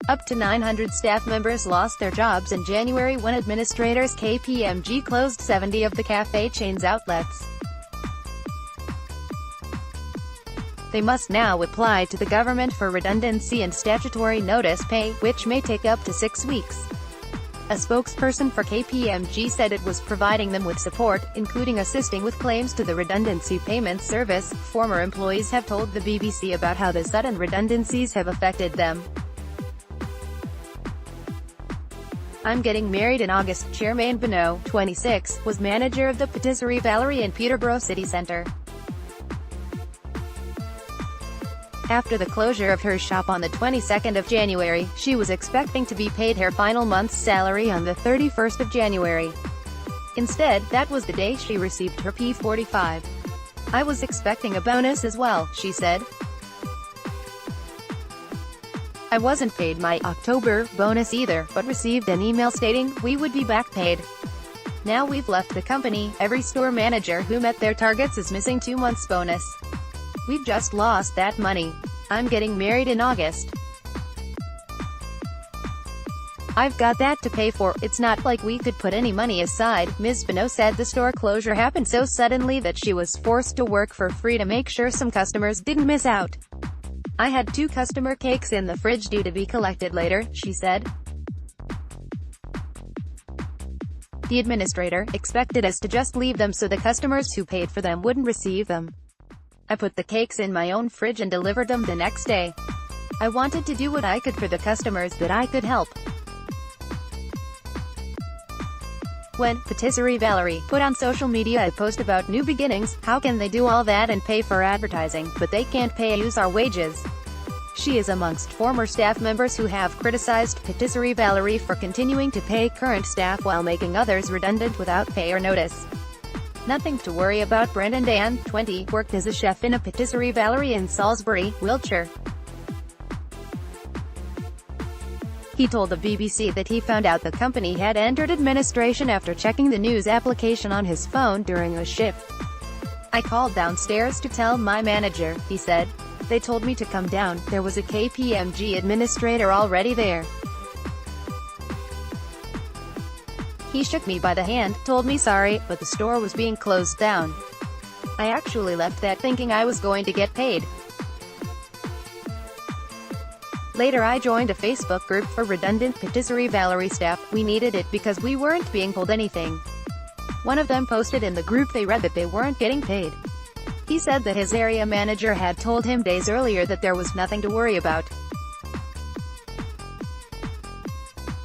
Up to 900 staff members lost their jobs in January when administrators KPMG closed 70 of the cafe chain's outlets. They must now apply to the government for redundancy and statutory notice pay, which may take up to 6 weeks. A spokesperson for KPMG said it was providing them with support, including assisting with claims to the Redundancy Payments Service. Former employees have told the BBC about how the sudden redundancies have affected them. "I'm getting married in August." Chermayne Bonnaud, 26, was manager of the Patisserie Valerie in Peterborough city centre. After the closure of her shop on the 22nd of January, she was expecting to be paid her final month's salary on the 31st of January. Instead, that was the day she received her P45. "I was expecting a bonus as well," she said. "I wasn't paid my October bonus either, but received an email stating we would be back paid. Now we've left the company. Every store manager who met their targets is missing 2 months' bonus. We've just lost that money. I'm getting married in August. I've got that to pay for. It's not like we could put any money aside." Ms. Bonnaud said the store closure happened so suddenly that she was forced to work for free to make sure some customers didn't miss out. "I had 2 customer cakes in the fridge due to be collected later," she said. "The administrator expected us to just leave them so the customers who paid for them wouldn't receive them. I put the cakes in my own fridge and delivered them the next day. I wanted to do what I could for the customers that I could help." When Patisserie Valerie put on social media a post about new beginnings, "How can they do all that and pay for advertising, but they can't pay us our wages?" She is amongst former staff members who have criticized Patisserie Valerie for continuing to pay current staff while making others redundant without pay or notice. "Nothing to worry about." Brendan Dan, 20, worked as a chef in a Patisserie Valerie in Salisbury, Wiltshire. He told the BBC that he found out the company had entered administration after checking the news application on his phone during a shift. "I called downstairs to tell my manager," he said. "They told me to come down. There was a KPMG administrator already there. He shook me by the hand, told me sorry, but the store was being closed down. I actually left that thinking I was going to get paid. Later I joined a Facebook group for redundant Patisserie Valerie staff. We needed it because we weren't being told anything. One of them posted in the group they read that they weren't getting paid." He said that his area manager had told him days earlier that there was nothing to worry about.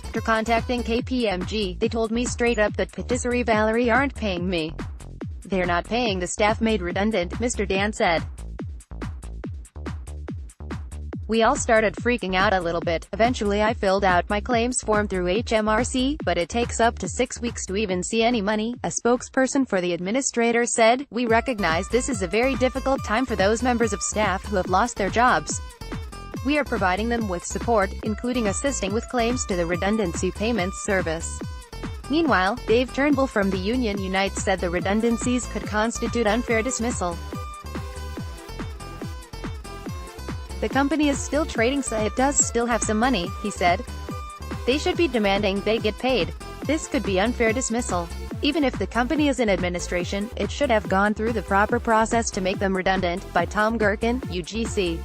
"After contacting KPMG, they told me straight up that Patisserie Valerie aren't paying me. They're not paying the staff made redundant," Mr. Dan said. "We all started freaking out a little bit. Eventually I filled out my claims form through HMRC, but it takes up to 6 weeks to even see any money," a spokesperson for the administrator said. "We recognize this is a very difficult time for those members of staff who have lost their jobs. We are providing them with support, including assisting with claims to the Redundancy Payments Service." Meanwhile, Dave Turnbull from the union Unite said the redundancies could constitute unfair dismissal. "The company is still trading, so it does still have some money," he said. "They should be demanding they get paid. This could be unfair dismissal. Even if the company is in administration, it should have gone through the proper process to make them redundant." By Tom Gherkin, UGC.